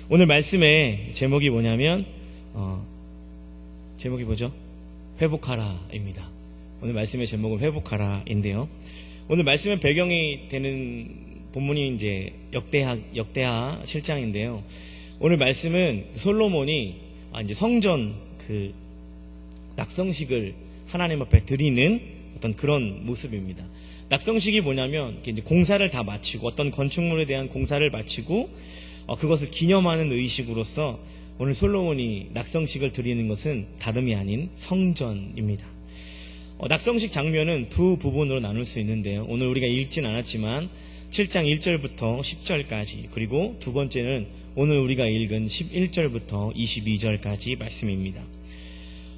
오늘 말씀의 제목이 뭐냐면 제목이 뭐죠? 회복하라입니다. 오늘 말씀의 제목은 회복하라인데요. 오늘 말씀의 배경이 되는 본문이 이제 역대하 7장인데요. 오늘 말씀은 솔로몬이 이제 성전 그 낙성식을 하나님 앞에 드리는 어떤 그런 모습입니다. 낙성식이 뭐냐면 이제 공사를 다 마치고 어떤 건축물에 대한 공사를 마치고 그것을 기념하는 의식으로서 오늘 솔로몬이 낙성식을 드리는 것은 다름이 아닌 성전입니다. 낙성식 장면은 두 부분으로 나눌 수 있는데요. 오늘 우리가 읽진 않았지만 7장 1절부터 10절까지, 그리고 두 번째는 오늘 우리가 읽은 11절부터 22절까지 말씀입니다.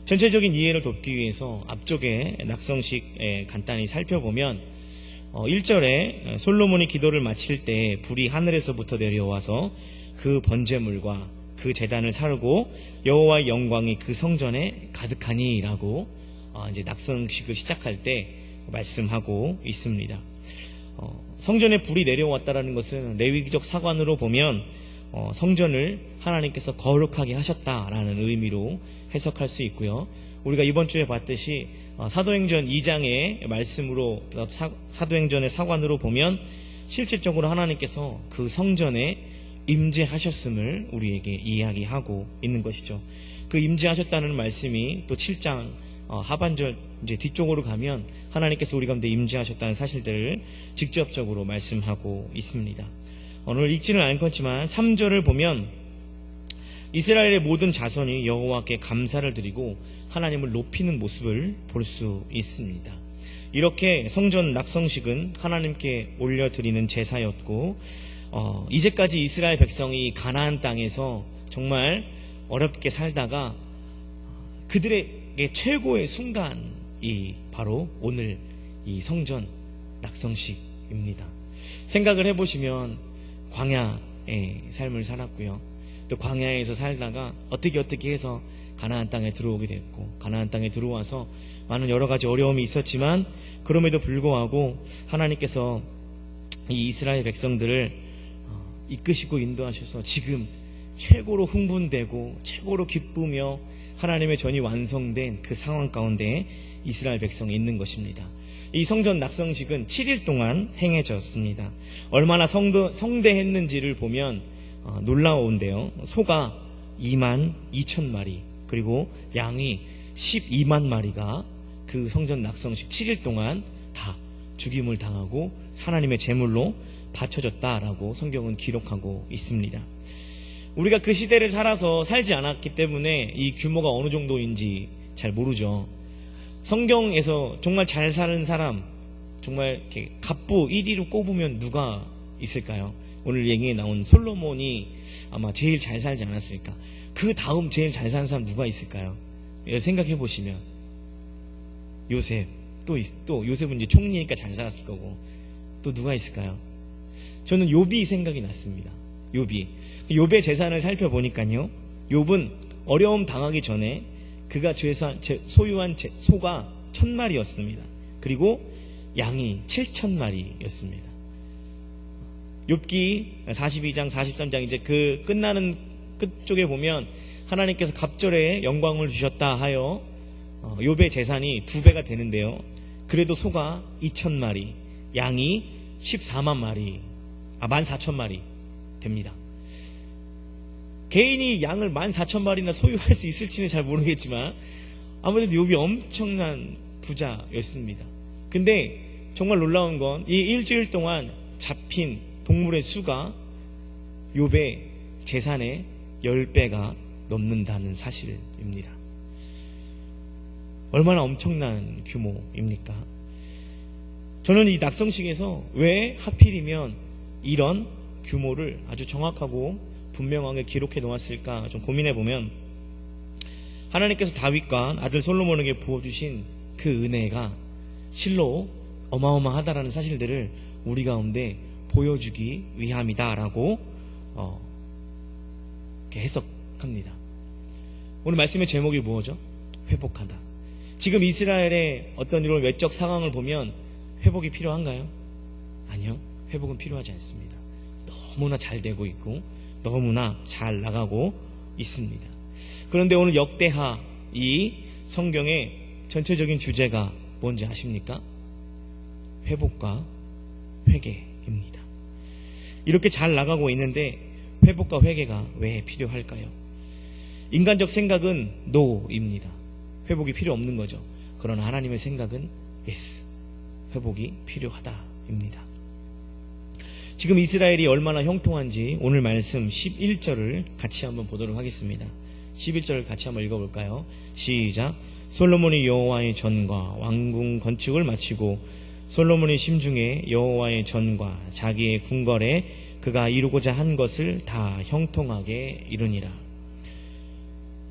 전체적인 이해를 돕기 위해서 앞쪽에 낙성식 간단히 살펴보면 1절에 솔로몬이 기도를 마칠 때 불이 하늘에서부터 내려와서 그 번제물과 그 제단을 사르고 여호와의 영광이 그 성전에 가득하니 라고 이제 낙성식을 시작할 때 말씀하고 있습니다. 성전에 불이 내려왔다라는 것은 레위기적 사관으로 보면 성전을 하나님께서 거룩하게 하셨다라는 의미로 해석할 수 있고요. 우리가 이번 주에 봤듯이 사도행전 2장의 말씀으로 사도행전의 사관으로 보면 실질적으로 하나님께서 그 성전에 임재하셨음을 우리에게 이야기하고 있는 것이죠. 그 임재하셨다는 말씀이 또 7장 하반절 이제 뒤쪽으로 가면 하나님께서 우리 가운데 임재하셨다는 사실들을 직접적으로 말씀하고 있습니다. 오늘 읽지는 않겠지만 3절을 보면 이스라엘의 모든 자손이 여호와께 감사를 드리고 하나님을 높이는 모습을 볼 수 있습니다. 이렇게 성전 낙성식은 하나님께 올려드리는 제사였고 이제까지 이스라엘 백성이 가나안 땅에서 정말 어렵게 살다가 그들에게 최고의 순간이 바로 오늘 이 성전 낙성식입니다. 생각을 해보시면 광야의 삶을 살았고요. 또 광야에서 살다가 어떻게 해서 가나안 땅에 들어오게 됐고, 가나안 땅에 들어와서 많은 여러 가지 어려움이 있었지만 그럼에도 불구하고 하나님께서 이 이스라엘 백성들을 이끄시고 인도하셔서 지금 최고로 흥분되고 최고로 기쁘며 하나님의 전이 완성된 그 상황 가운데 이스라엘 백성이 있는 것입니다. 이 성전 낙성식은 7일 동안 행해졌습니다. 얼마나 성대했는지를 보면 놀라운데요. 소가 2만 2천 마리, 그리고 양이 12만 마리가 그 성전 낙성식 7일 동안 다 죽임을 당하고 하나님의 제물로 바쳐졌다라고 성경은 기록하고 있습니다. 우리가 그 시대를 살아서 살지 않았기 때문에 이 규모가 어느 정도인지 잘 모르죠. 성경에서 정말 잘 사는 사람, 정말 이렇게 갑부 1위로 꼽으면 누가 있을까요? 오늘 얘기에 나온 솔로몬이 아마 제일 잘 살지 않았을까? 그 다음 제일 잘 사는 사람 누가 있을까요? 생각해 보시면 요셉, 또 요셉은 이제 총리니까 잘 살았을 거고, 또 누가 있을까요? 저는 욥이 생각이 났습니다. 욥의 재산을 살펴보니까요, 욥은 어려움 당하기 전에 그가 소유한 소가 1000마리였습니다. 그리고 양이 7000마리였습니다. 욥기 42장 43장 이제 그 끝나는 끝쪽에 보면 하나님께서 갑절에 영광을 주셨다 하여 욥의 재산이 2배가 되는데요. 그래도 소가 2000마리, 양이 14만 마리, 14,000마리 됩니다. 개인이 양을 14,000마리나 소유할 수 있을지는 잘 모르겠지만 아무래도 욥이 엄청난 부자였습니다. 근데 정말 놀라운 건 이 일주일 동안 잡힌 동물의 수가 욥의 재산의 10배가 넘는다는 사실입니다. 얼마나 엄청난 규모입니까? 저는 이 낙성식에서 왜 하필이면 이런 규모를 아주 정확하고 분명하게 기록해 놓았을까 좀 고민해 보면, 하나님께서 다윗과 아들 솔로몬에게 부어주신 그 은혜가 실로 어마어마하다라는 사실들을 우리 가운데 보여주기 위함이다라고 이렇게 해석합니다. 오늘 말씀의 제목이 뭐죠? 회복하다. 지금 이스라엘의 어떤 이런 외적 상황을 보면 회복이 필요한가요? 아니요. 회복은 필요하지 않습니다. 너무나 잘 되고 있고 너무나 잘 나가고 있습니다. 그런데 오늘 역대하 이 성경의 전체적인 주제가 뭔지 아십니까? 회복과 회개입니다. 이렇게 잘 나가고 있는데 회복과 회개가 왜 필요할까요? 인간적 생각은 no입니다. 회복이 필요 없는 거죠. 그러나 하나님의 생각은 yes, 회복이 필요하다입니다. 지금 이스라엘이 얼마나 형통한지 오늘 말씀 11절을 같이 한번 보도록 하겠습니다. 11절을 같이 한번 읽어볼까요? 시작. 솔로몬이 여호와의 전과 왕궁 건축을 마치고 솔로몬이 심중에 여호와의 전과 자기의 궁궐에 그가 이루고자 한 것을 다 형통하게 이루니라.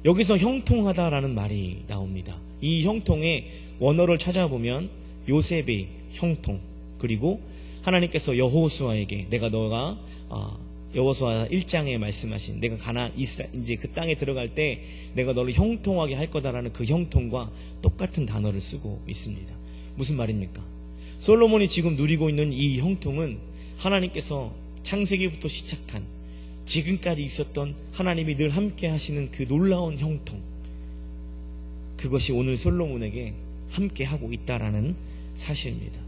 여기서 형통하다라는 말이 나옵니다. 이 형통의 원어를 찾아보면 요셉의 형통, 그리고 하나님께서 여호수아에게 너가 여호수아 1장에 말씀하신 내가 이제 그 땅에 들어갈 때 내가 너를 형통하게 할 거다라는 그 형통과 똑같은 단어를 쓰고 있습니다. 무슨 말입니까? 솔로몬이 지금 누리고 있는 이 형통은 하나님께서 창세기부터 시작한 지금까지 있었던 하나님이 늘 함께 하시는 그 놀라운 형통, 그것이 오늘 솔로몬에게 함께 하고 있다라는 사실입니다.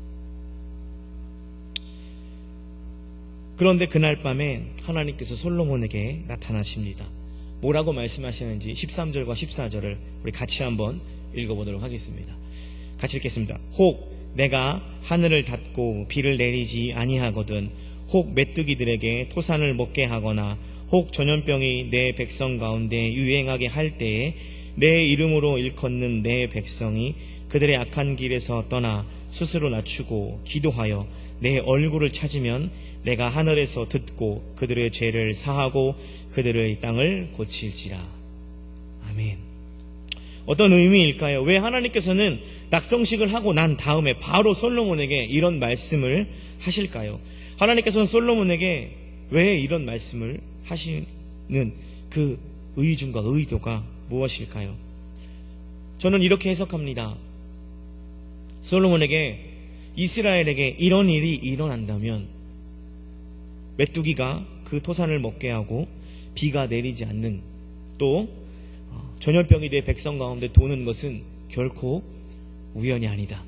그런데 그날 밤에 하나님께서 솔로몬에게 나타나십니다. 뭐라고 말씀하시는지 13절과 14절을 우리 같이 한번 읽어보도록 하겠습니다. 같이 읽겠습니다. 혹 내가 하늘을 닫고 비를 내리지 아니하거든 혹 메뚜기들에게 토산을 먹게 하거나 혹 전염병이 내 백성 가운데 유행하게 할 때에 내 이름으로 일컫는 내 백성이 그들의 악한 길에서 떠나 스스로 낮추고 기도하여 내 얼굴을 찾으면 내가 하늘에서 듣고 그들의 죄를 사하고 그들의 땅을 고칠지라. 아멘. 어떤 의미일까요? 왜 하나님께서는 낙성식을 하고 난 다음에 바로 솔로몬에게 이런 말씀을 하실까요? 하나님께서는 솔로몬에게 왜 이런 말씀을 하시는 그 의중과 의도가 무엇일까요? 저는 이렇게 해석합니다. 솔로몬에게, 이스라엘에게 이런 일이 일어난다면 메뚜기가 그 토산을 먹게 하고 비가 내리지 않는, 또 전염병이 내 백성 가운데 도는 것은 결코 우연이 아니다.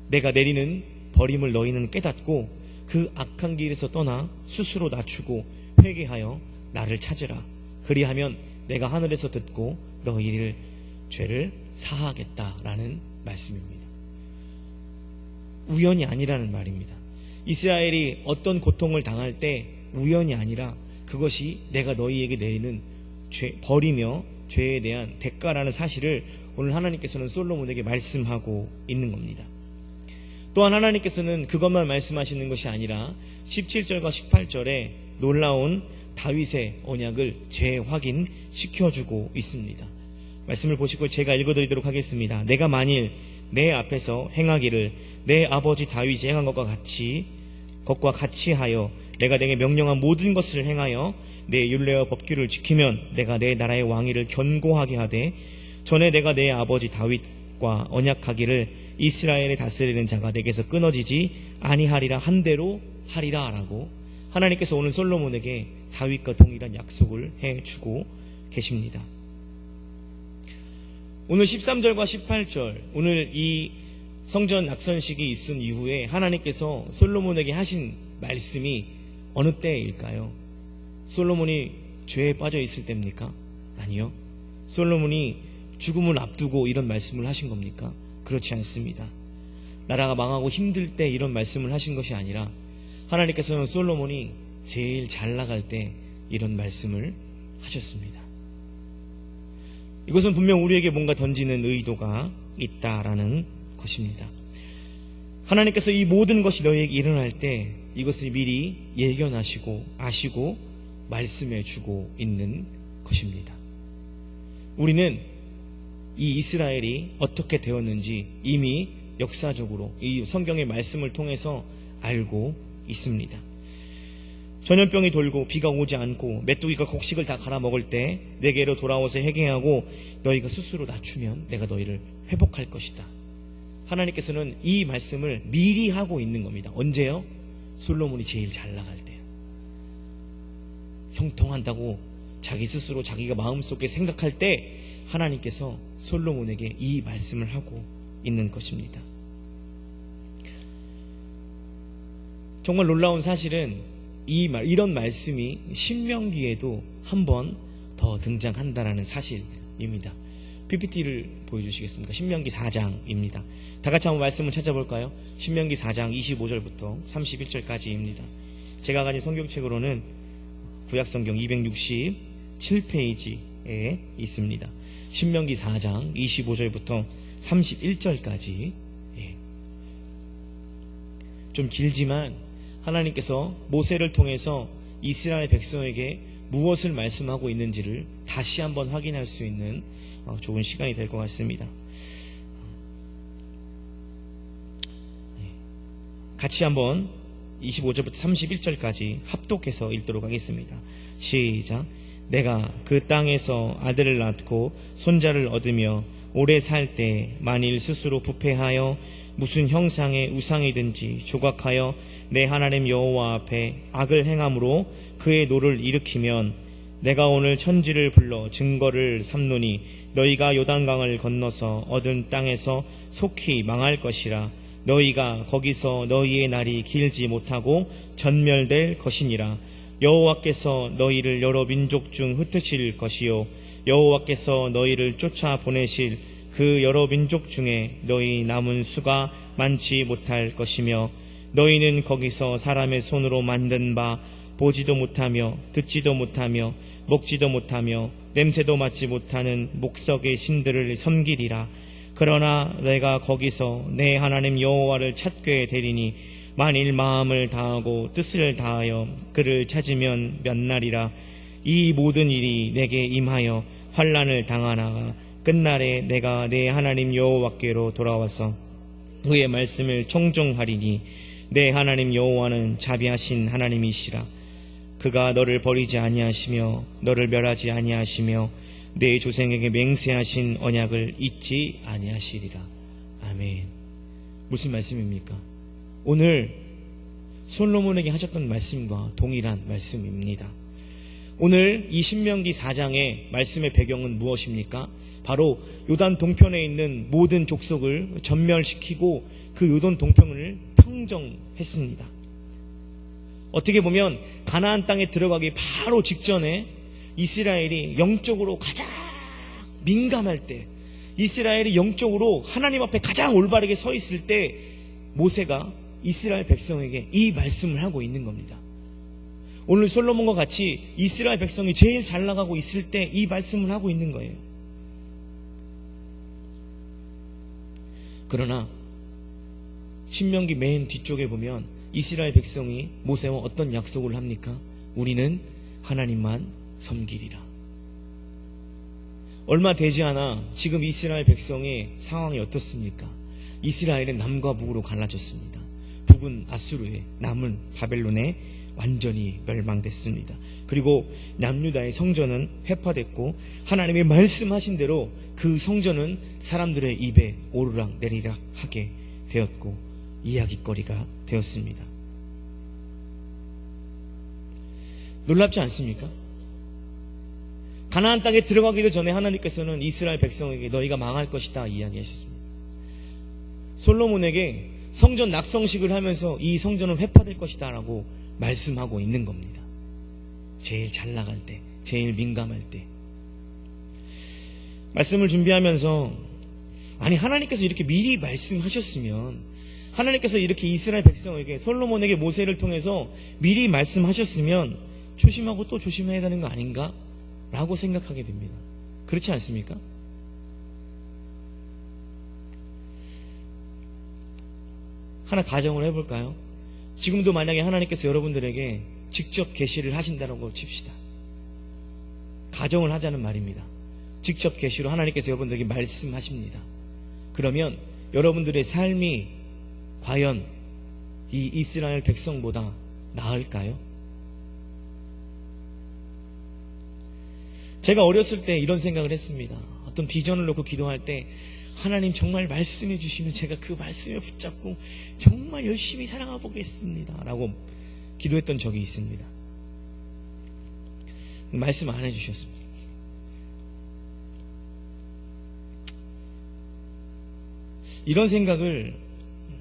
내가 내리는 버림을 너희는 깨닫고 그 악한 길에서 떠나 스스로 낮추고 회개하여 나를 찾으라. 그리하면 내가 하늘에서 듣고 너희를 죄를 사하겠다라는 말씀입니다. 우연이 아니라는 말입니다. 이스라엘이 어떤 고통을 당할 때 우연이 아니라 그것이 내가 너희에게 내리는 벌이며 죄에 대한 대가라는 사실을 오늘 하나님께서는 솔로몬에게 말씀하고 있는 겁니다. 또한 하나님께서는 그것만 말씀하시는 것이 아니라 17절과 18절에 놀라운 다윗의 언약을 재확인시켜주고 있습니다. 말씀을 보시고 제가 읽어드리도록 하겠습니다. 내가 만일 내 앞에서 행하기를 내 아버지 다윗이 행한 것과 같이 하여 내가 내게 명령한 모든 것을 행하여 내 율례와 법규를 지키면 내가 내 나라의 왕위를 견고하게 하되 전에 내가 내 아버지 다윗과 언약하기를 이스라엘을 다스리는 자가 내게서 끊어지지 아니하리라 한 대로 하리라 라고 하나님께서 오늘 솔로몬에게 다윗과 동일한 약속을 해주고 계십니다. 오늘 13절과 18절, 오늘 이 성전 낙선식이 있은 이후에 하나님께서 솔로몬에게 하신 말씀이 어느 때일까요? 솔로몬이 죄에 빠져 있을 때입니까? 아니요. 솔로몬이 죽음을 앞두고 이런 말씀을 하신 겁니까? 그렇지 않습니다. 나라가 망하고 힘들 때 이런 말씀을 하신 것이 아니라 하나님께서는 솔로몬이 제일 잘 나갈 때 이런 말씀을 하셨습니다. 이것은 분명 우리에게 뭔가 던지는 의도가 있다라는 것입니다. 하나님께서 이 모든 것이 너희에게 일어날 때 이것을 미리 예견하시고 아시고 말씀해 주고 있는 것입니다. 우리는 이 이스라엘이 어떻게 되었는지 이미 역사적으로 이 성경의 말씀을 통해서 알고 있습니다. 전염병이 돌고 비가 오지 않고 메뚜기가 곡식을 다 갈아먹을 때 내게로 돌아와서 회개하고 너희가 스스로 낮추면 내가 너희를 회복할 것이다. 하나님께서는 이 말씀을 미리 하고 있는 겁니다. 언제요? 솔로몬이 제일 잘 나갈 때요. 형통한다고 자기 스스로 자기가 마음속에 생각할 때 하나님께서 솔로몬에게 이 말씀을 하고 있는 것입니다. 정말 놀라운 사실은 이런 말씀이 신명기에도 한 번 더 등장한다라는 사실입니다. PPT를 보여주시겠습니까? 신명기 4장입니다. 다 같이 한번 말씀을 찾아볼까요? 신명기 4장 25절부터 31절까지입니다. 제가 가진 성경책으로는 구약성경 267페이지에 있습니다. 신명기 4장 25절부터 31절까지. 좀 길지만 하나님께서 모세를 통해서 이스라엘 백성에게 무엇을 말씀하고 있는지를 다시 한번 확인할 수 있는 좋은 시간이 될 것 같습니다. 같이 한번 25절부터 31절까지 합독해서 읽도록 하겠습니다. 시작. 내가 그 땅에서 아들을 낳고 손자를 얻으며 오래 살 때 만일 스스로 부패하여 무슨 형상의 우상이든지 조각하여 내 하나님 여호와 앞에 악을 행함으로 그의 노를 일으키면 내가 오늘 천지를 불러 증거를 삼노니 너희가 요단강을 건너서 얻은 땅에서 속히 망할 것이라. 너희가 거기서 너희의 날이 길지 못하고 전멸될 것이니라. 여호와께서 너희를 여러 민족 중 흩으실 것이요 여호와께서 너희를 쫓아 보내실 그 여러 민족 중에 너희 남은 수가 많지 못할 것이며 너희는 거기서 사람의 손으로 만든 바 보지도 못하며 듣지도 못하며 먹지도 못하며 냄새도 맡지 못하는 목석의 신들을 섬기리라. 그러나 내가 거기서 내 하나님 여호와를 찾게 되리니 만일 마음을 다하고 뜻을 다하여 그를 찾으면 몇 날이라. 이 모든 일이 내게 임하여 환난을 당하나가 끝날에 내가 내 하나님 여호와께로 돌아와서 그의 말씀을 청종하리니 내 하나님 여호와는 자비하신 하나님이시라. 그가 너를 버리지 아니하시며 너를 멸하지 아니하시며 내 조상에게 맹세하신 언약을 잊지 아니하시리라. 아멘. 무슨 말씀입니까? 오늘 솔로몬에게 하셨던 말씀과 동일한 말씀입니다. 오늘 이 신명기 4장의 말씀의 배경은 무엇입니까? 바로 요단 동편에 있는 모든 족속을 전멸시키고 그 요단 동편을 평정했습니다. 어떻게 보면 가나안 땅에 들어가기 바로 직전에 이스라엘이 영적으로 가장 민감할 때, 이스라엘이 영적으로 하나님 앞에 가장 올바르게 서 있을 때 모세가 이스라엘 백성에게 이 말씀을 하고 있는 겁니다. 오늘 솔로몬과 같이 이스라엘 백성이 제일 잘 나가고 있을 때 이 말씀을 하고 있는 거예요. 그러나 신명기 맨 뒤쪽에 보면 이스라엘 백성이 모세와 어떤 약속을 합니까? 우리는 하나님만 섬기리라. 얼마 되지 않아 지금 이스라엘 백성의 상황이 어떻습니까? 이스라엘은 남과 북으로 갈라졌습니다. 북은 아수르에, 남은 바벨론에 완전히 멸망됐습니다. 그리고 남유다의 성전은 회파됐고 하나님의 말씀하신 대로 그 성전은 사람들의 입에 오르락 내리락 하게 되었고 이야기거리가 되었습니다. 놀랍지 않습니까? 가나안 땅에 들어가기도 전에 하나님께서는 이스라엘 백성에게 너희가 망할 것이다 이야기하셨습니다. 솔로몬에게 성전 낙성식을 하면서 이 성전은 회파될 것이다 라고 말씀하고 있는 겁니다. 제일 잘 나갈 때, 제일 민감할 때. 말씀을 준비하면서 아니 하나님께서 이렇게 미리 말씀하셨으면, 하나님께서 이렇게 이스라엘 백성에게, 솔로몬에게 모세를 통해서 미리 말씀하셨으면 조심하고 또 조심해야 되는 거 아닌가? 라고 생각하게 됩니다. 그렇지 않습니까? 하나 가정을 해볼까요? 지금도 만약에 하나님께서 여러분들에게 직접 계시를 하신다고 칩시다. 가정을 하자는 말입니다. 직접 계시로 하나님께서 여러분들에게 말씀하십니다. 그러면 여러분들의 삶이 과연 이 이스라엘 백성보다 나을까요? 제가 어렸을 때 이런 생각을 했습니다. 어떤 비전을 놓고 기도할 때 하나님 정말 말씀해 주시면 제가 그 말씀에 붙잡고 정말 열심히 살아가 보겠습니다 라고 기도했던 적이 있습니다. 말씀 안 해주셨습니다. 이런 생각을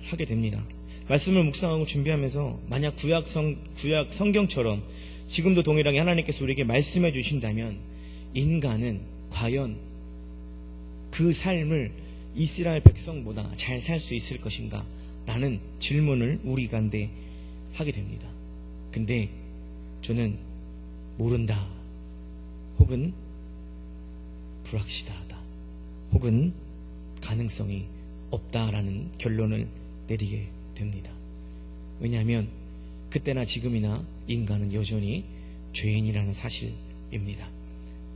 하게 됩니다. 말씀을 묵상하고 준비하면서 만약 구약 성경처럼 지금도 동일하게 하나님께서 우리에게 말씀해 주신다면 인간은 과연 그 삶을 이스라엘 백성보다 잘 살 수 있을 것인가? 라는 질문을 우리 가운데 하게 됩니다. 근데 저는 모른다, 혹은 불확실하다, 혹은 가능성이 없다라는 결론을 내리게 됩니다. 왜냐하면 그때나 지금이나 인간은 여전히 죄인이라는 사실입니다.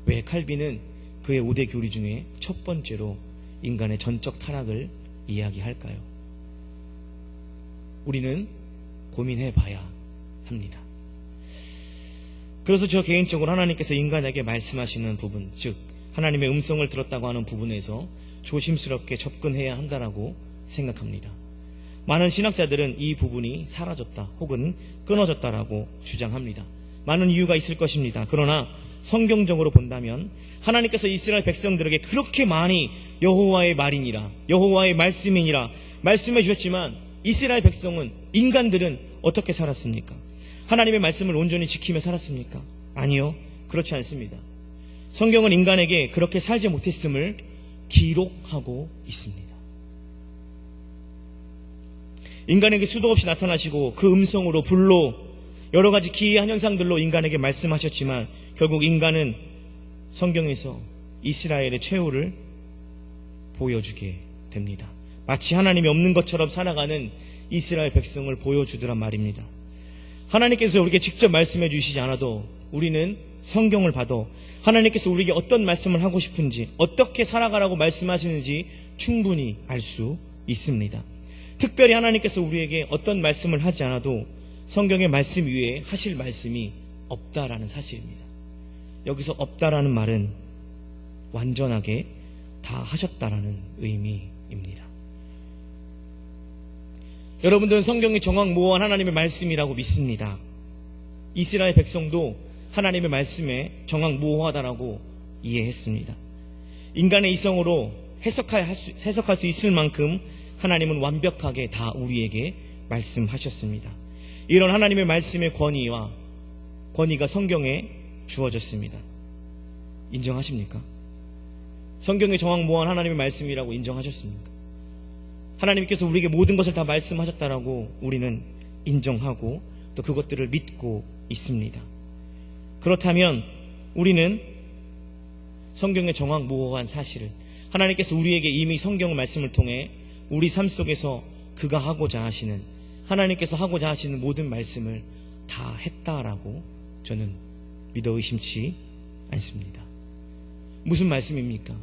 왜 칼빈은 그의 5대 교리 중에 첫 번째로 인간의 전적 타락을 이야기할까요? 우리는 고민해 봐야 합니다. 그래서 저 개인적으로 하나님께서 인간에게 말씀하시는 부분, 즉 하나님의 음성을 들었다고 하는 부분에서 조심스럽게 접근해야 한다라고 생각합니다. 많은 신학자들은 이 부분이 사라졌다 혹은 끊어졌다라고 주장합니다. 많은 이유가 있을 것입니다. 그러나 성경적으로 본다면 하나님께서 이스라엘 백성들에게 그렇게 많이 여호와의 말이니라, 여호와의 말씀이니라 말씀해 주셨지만 이스라엘 백성은, 인간들은 어떻게 살았습니까? 하나님의 말씀을 온전히 지키며 살았습니까? 아니요, 그렇지 않습니다. 성경은 인간에게 그렇게 살지 못했음을 기록하고 있습니다. 인간에게 수도 없이 나타나시고 그 음성으로, 불로, 여러 가지 기이한 현상들로 인간에게 말씀하셨지만 결국 인간은 성경에서 이스라엘의 최후를 보여주게 됩니다. 마치 하나님이 없는 것처럼 살아가는 이스라엘 백성을 보여주더란 말입니다. 하나님께서 우리에게 직접 말씀해 주시지 않아도 우리는 성경을 봐도 하나님께서 우리에게 어떤 말씀을 하고 싶은지, 어떻게 살아가라고 말씀하시는지 충분히 알 수 있습니다. 특별히 하나님께서 우리에게 어떤 말씀을 하지 않아도 성경의 말씀 위에 하실 말씀이 없다라는 사실입니다. 여기서 없다라는 말은 완전하게 다 하셨다라는 의미입니다. 여러분들은 성경이 정확무오한 하나님의 말씀이라고 믿습니다. 이스라엘 백성도 하나님의 말씀에 정확무오하다라고 이해했습니다. 인간의 이성으로 해석할 수 있을 만큼 하나님은 완벽하게 다 우리에게 말씀하셨습니다. 이런 하나님의 말씀의 권위가 성경에 주어졌습니다. 인정하십니까? 성경이 정확무오한 하나님의 말씀이라고 인정하셨습니까? 하나님께서 우리에게 모든 것을 다 말씀하셨다라고 우리는 인정하고 또 그것들을 믿고 있습니다. 그렇다면 우리는 성경의 정확무오한 사실을, 하나님께서 우리에게 이미 성경 말씀을 통해 우리 삶 속에서 그가 하고자 하시는, 하나님께서 하고자 하시는 모든 말씀을 다 했다라고 저는 믿어 의심치 않습니다. 무슨 말씀입니까?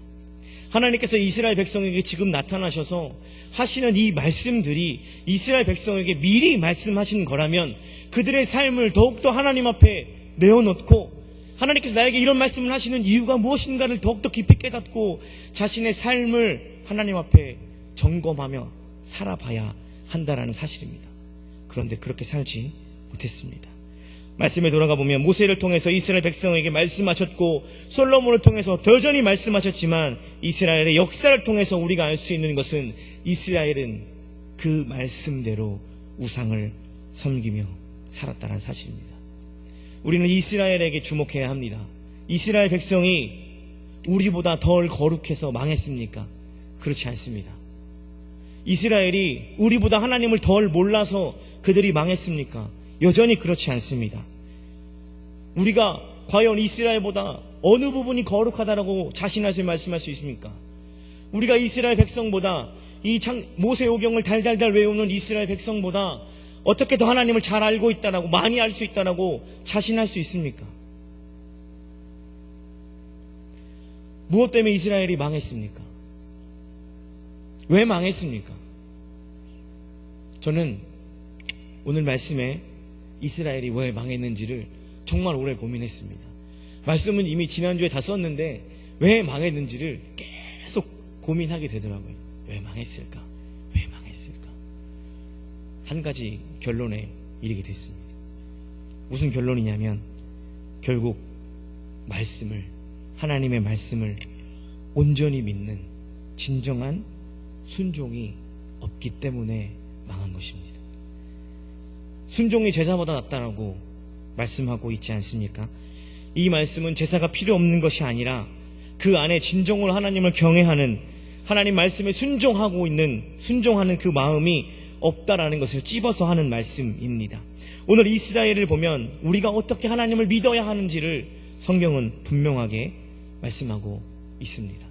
하나님께서 이스라엘 백성에게 지금 나타나셔서 하시는 이 말씀들이 이스라엘 백성에게 미리 말씀하신 거라면 그들의 삶을 더욱더 하나님 앞에 내어놓고, 하나님께서 나에게 이런 말씀을 하시는 이유가 무엇인가를 더욱더 깊이 깨닫고 자신의 삶을 하나님 앞에 점검하며 살아봐야 한다라는 사실입니다. 그런데 그렇게 살지 못했습니다. 말씀에 돌아가 보면 모세를 통해서 이스라엘 백성에게 말씀하셨고 솔로몬을 통해서 여전히 말씀하셨지만 이스라엘의 역사를 통해서 우리가 알 수 있는 것은 이스라엘은 그 말씀대로 우상을 섬기며 살았다는 사실입니다. 우리는 이스라엘에게 주목해야 합니다. 이스라엘 백성이 우리보다 덜 거룩해서 망했습니까? 그렇지 않습니다. 이스라엘이 우리보다 하나님을 덜 몰라서 그들이 망했습니까? 여전히 그렇지 않습니다. 우리가 과연 이스라엘보다 어느 부분이 거룩하다라고 자신하시 말씀할 수 있습니까? 우리가 이스라엘 백성보다 모세오경을 달달달 외우는 이스라엘 백성보다 어떻게 더 하나님을 잘 알고 있다라고, 많이 알 수 있다라고 자신할 수 있습니까? 무엇 때문에 이스라엘이 망했습니까? 왜 망했습니까? 저는 오늘 말씀에 이스라엘이 왜 망했는지를 정말 오래 고민했습니다. 말씀은 이미 지난주에 다 썼는데 왜 망했는지를 계속 고민하게 되더라고요. 왜 망했을까? 왜 망했을까? 한 가지 결론에 이르게 됐습니다. 무슨 결론이냐면 결국 말씀을, 하나님의 말씀을 온전히 믿는 진정한 순종이 없기 때문에 망한 것입니다. 순종이 제사보다 낫다라고 말씀하고 있지 않습니까? 이 말씀은 제사가 필요 없는 것이 아니라 그 안에 진정으로 하나님을 경외하는, 하나님 말씀에 순종하는 그 마음이 없다라는 것을 찝어서 하는 말씀입니다. 오늘 이스라엘을 보면 우리가 어떻게 하나님을 믿어야 하는지를 성경은 분명하게 말씀하고 있습니다.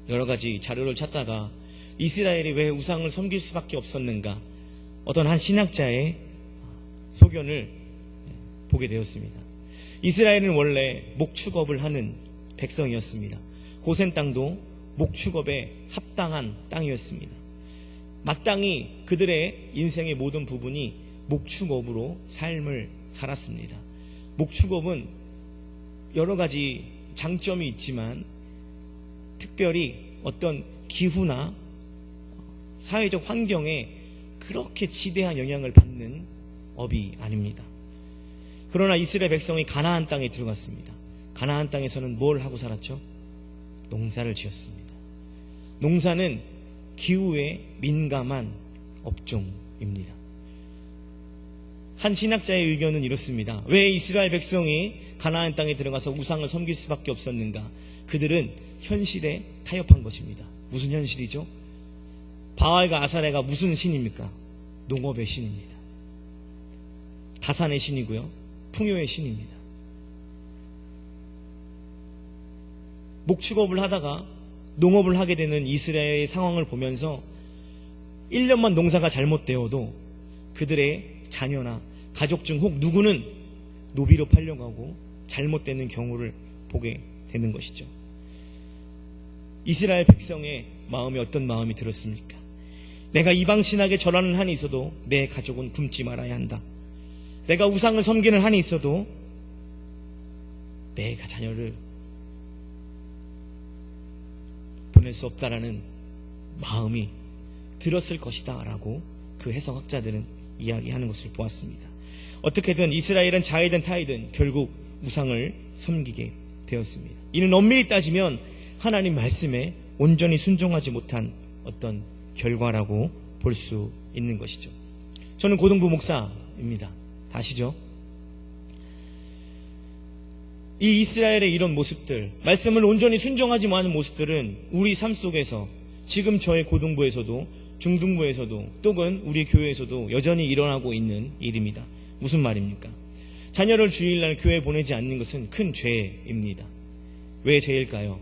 여러 가지 자료를 찾다가 이스라엘이 왜 우상을 섬길 수밖에 없었는가, 어떤 한 신학자의 소견을 보게 되었습니다. 이스라엘은 원래 목축업을 하는 백성이었습니다. 고센 땅도 목축업에 합당한 땅이었습니다. 마땅히 그들의 인생의 모든 부분이 목축업으로 삶을 살았습니다. 목축업은 여러 가지 장점이 있지만 특별히 어떤 기후나 사회적 환경에 그렇게 지대한 영향을 받는 업이 아닙니다. 그러나 이스라엘 백성이 가나안 땅에 들어갔습니다. 가나안 땅에서는 뭘 하고 살았죠? 농사를 지었습니다. 농사는 기후에 민감한 업종입니다. 한 신학자의 의견은 이렇습니다. 왜 이스라엘 백성이 가나안 땅에 들어가서 우상을 섬길 수밖에 없었는가? 그들은 현실에 타협한 것입니다. 무슨 현실이죠? 바알과 아사레가 무슨 신입니까? 농업의 신입니다. 다산의 신이고요, 풍요의 신입니다. 목축업을 하다가 농업을 하게 되는 이스라엘의 상황을 보면서 1년만 농사가 잘못되어도 그들의 자녀나 가족 중 혹 누구는 노비로 팔려가고 잘못되는 경우를 보게 되는 것이죠. 이스라엘 백성의 마음에 어떤 마음이 들었습니까? 내가 이방 신학에 절하는 한이 있어도 내 가족은 굶지 말아야 한다. 내가 우상을 섬기는 한이 있어도 내 자녀를 보낼 수 없다라는 마음이 들었을 것이다 라고 그 해석학자들은 이야기하는 것을 보았습니다. 어떻게든 이스라엘은 자이든 타이든 결국 우상을 섬기게 되었습니다. 이는 엄밀히 따지면 하나님 말씀에 온전히 순종하지 못한 어떤 결과라고 볼 수 있는 것이죠. 저는 고등부 목사입니다. 아시죠? 이 이스라엘의 이런 모습들, 말씀을 온전히 순종하지 못하는 모습들은 우리 삶 속에서, 지금 저의 고등부에서도 중등부에서도 또는 우리 교회에서도 여전히 일어나고 있는 일입니다. 무슨 말입니까? 자녀를 주일날 교회에 보내지 않는 것은 큰 죄입니다. 왜 죄일까요?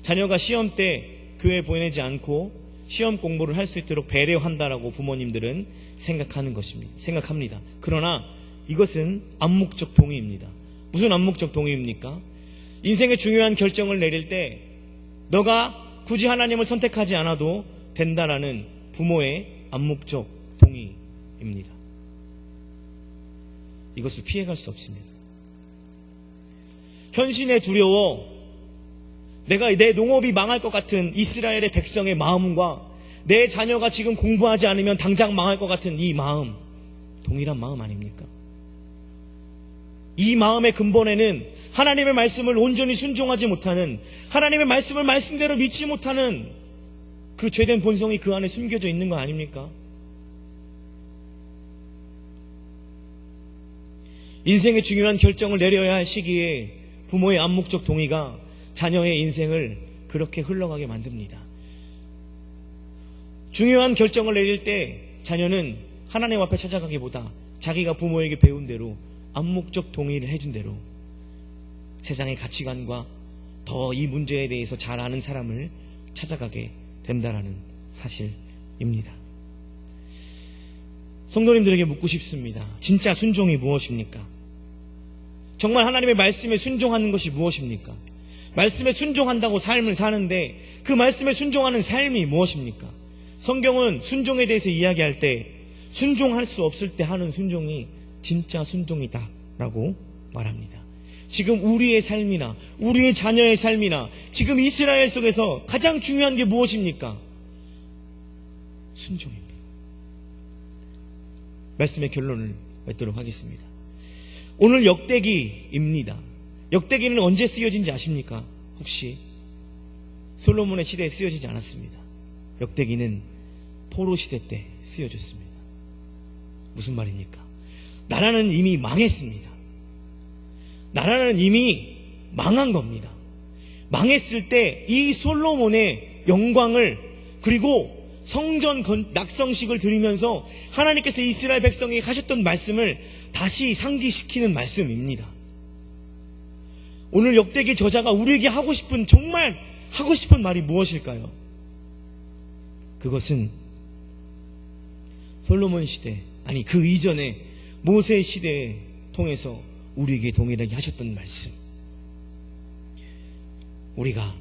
자녀가 시험 때 교회에 보내지 않고 시험 공부를 할 수 있도록 배려한다라고 부모님들은 생각합니다. 그러나 이것은 암묵적 동의입니다. 무슨 암묵적 동의입니까? 인생의 중요한 결정을 내릴 때 너가 굳이 하나님을 선택하지 않아도 된다라는 부모의 암묵적 동의입니다. 이것을 피해갈 수 없습니다. 현신에 두려워 내가 내 농업이 망할 것 같은 이스라엘의 백성의 마음과 내 자녀가 지금 공부하지 않으면 당장 망할 것 같은 이 마음, 동일한 마음 아닙니까? 이 마음의 근본에는 하나님의 말씀을 온전히 순종하지 못하는, 하나님의 말씀을 말씀대로 믿지 못하는 그 죄된 본성이 그 안에 숨겨져 있는 거 아닙니까? 인생의 중요한 결정을 내려야 할 시기에 부모의 암묵적 동의가 자녀의 인생을 그렇게 흘러가게 만듭니다. 중요한 결정을 내릴 때 자녀는 하나님 앞에 찾아가기보다 자기가 부모에게 배운 대로 암묵적 동의를 해준 대로 세상의 가치관과 더 이 문제에 대해서 잘 아는 사람을 찾아가게 된다라는 사실입니다. 성도님들에게 묻고 싶습니다. 진짜 순종이 무엇입니까? 정말 하나님의 말씀에 순종하는 것이 무엇입니까? 말씀에 순종한다고 삶을 사는데 그 말씀에 순종하는 삶이 무엇입니까? 성경은 순종에 대해서 이야기할 때 순종할 수 없을 때 하는 순종이 진짜 순종이다 라고 말합니다. 지금 우리의 삶이나 우리의 자녀의 삶이나 지금 이스라엘 속에서 가장 중요한 게 무엇입니까? 순종입니다. 말씀의 결론을 맺도록 하겠습니다. 오늘 역대기입니다. 역대기는 언제 쓰여진지 아십니까? 혹시? 솔로몬의 시대에 쓰여지지 않았습니다. 역대기는 포로 시대 때 쓰여졌습니다. 무슨 말입니까? 나라는 이미 망했습니다. 나라는 이미 망한 겁니다. 망했을 때 이 솔로몬의 영광을, 그리고 성전 낙성식을 드리면서 하나님께서 이스라엘 백성에게 하셨던 말씀을 다시 상기시키는 말씀입니다. 오늘 역대기 저자가 우리에게 정말 하고 싶은 말이 무엇일까요? 그것은 솔로몬 시대, 아니 그 이전에 모세 시대에 통해서 우리에게 동일하게 하셨던 말씀. 우리가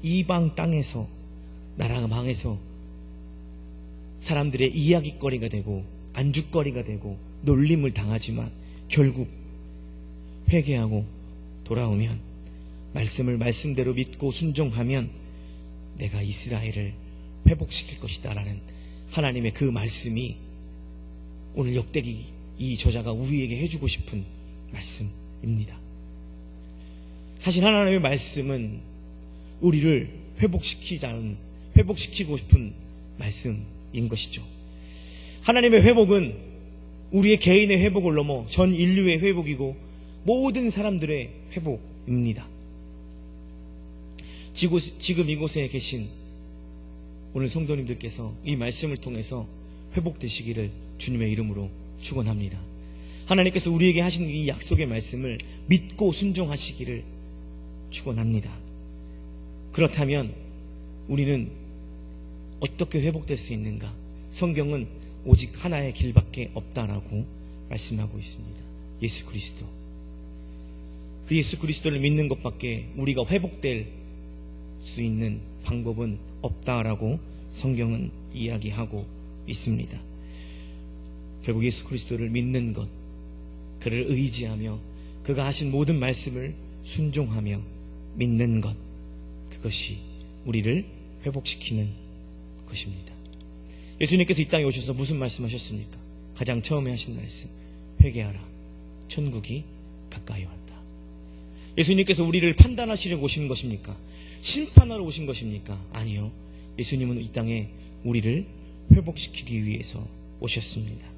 이방 땅에서, 나라가 망해서 사람들의 이야기거리가 되고 안주거리가 되고 놀림을 당하지만 결국 회개하고 돌아오면, 말씀을 말씀대로 믿고 순종하면 내가 이스라엘을 회복시킬 것이다 라는 하나님의 그 말씀이 오늘 역대기 이 저자가 우리에게 해주고 싶은 말씀입니다. 사실 하나님의 말씀은 우리를 회복시키고 싶은 말씀인 것이죠. 하나님의 회복은 우리의 개인의 회복을 넘어 전 인류의 회복이고 모든 사람들의 회복입니다. 지금 이곳에 계신 오늘 성도님들께서 이 말씀을 통해서 회복되시기를 주님의 이름으로 축원합니다. 하나님께서 우리에게 하신 이 약속의 말씀을 믿고 순종하시기를 축원합니다. 그렇다면 우리는 어떻게 회복될 수 있는가? 성경은 오직 하나의 길밖에 없다라고 말씀하고 있습니다. 예수 그리스도. 그 예수 그리스도를 믿는 것밖에 우리가 회복될 수 있는 방법은 없다라고 성경은 이야기하고 있습니다. 결국 예수 그리스도를 믿는 것, 그를 의지하며 그가 하신 모든 말씀을 순종하며 믿는 것, 그것이 우리를 회복시키는 것입니다. 예수님께서 이 땅에 오셔서 무슨 말씀하셨습니까? 가장 처음에 하신 말씀, 회개하라, 천국이 가까이 왔다. 예수님께서 우리를 판단하시려고 오신 것입니까? 심판하러 오신 것입니까? 아니요. 예수님은 이 땅에 우리를 회복시키기 위해서 오셨습니다.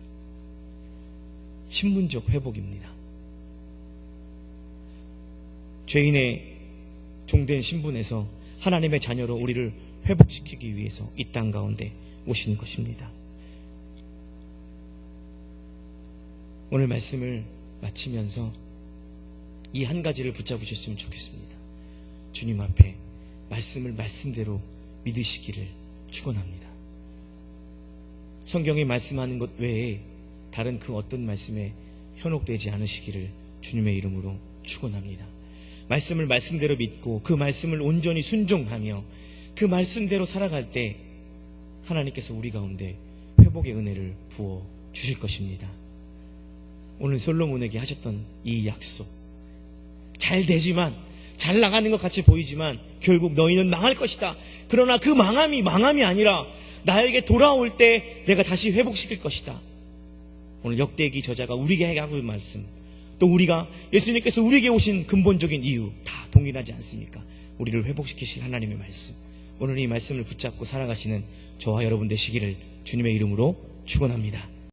신분적 회복입니다. 죄인의 종된 신분에서 하나님의 자녀로 우리를 회복시키기 위해서 이 땅 가운데 오신 것입니다. 오늘 말씀을 마치면서 이 한 가지를 붙잡으셨으면 좋겠습니다. 주님 앞에 말씀을 말씀대로 믿으시기를 축원합니다. 성경이 말씀하는 것 외에 다른 그 어떤 말씀에 현혹되지 않으시기를 주님의 이름으로 축원합니다. 말씀을 말씀대로 믿고 그 말씀을 온전히 순종하며 그 말씀대로 살아갈 때 하나님께서 우리 가운데 회복의 은혜를 부어 주실 것입니다. 오늘 솔로몬에게 하셨던 이 약속, 잘 되지만, 잘 나가는 것 같이 보이지만 결국 너희는 망할 것이다. 그러나 그 망함이 아니라 나에게 돌아올 때 내가 다시 회복시킬 것이다. 오늘 역대기 저자가 우리에게 하고 있는 말씀, 또 우리가 예수님께서 우리에게 오신 근본적인 이유 다 동일하지 않습니까? 우리를 회복시키실 하나님의 말씀, 오늘 이 말씀을 붙잡고 살아가시는 저와 여러분 되시기를 주님의 이름으로 축원합니다.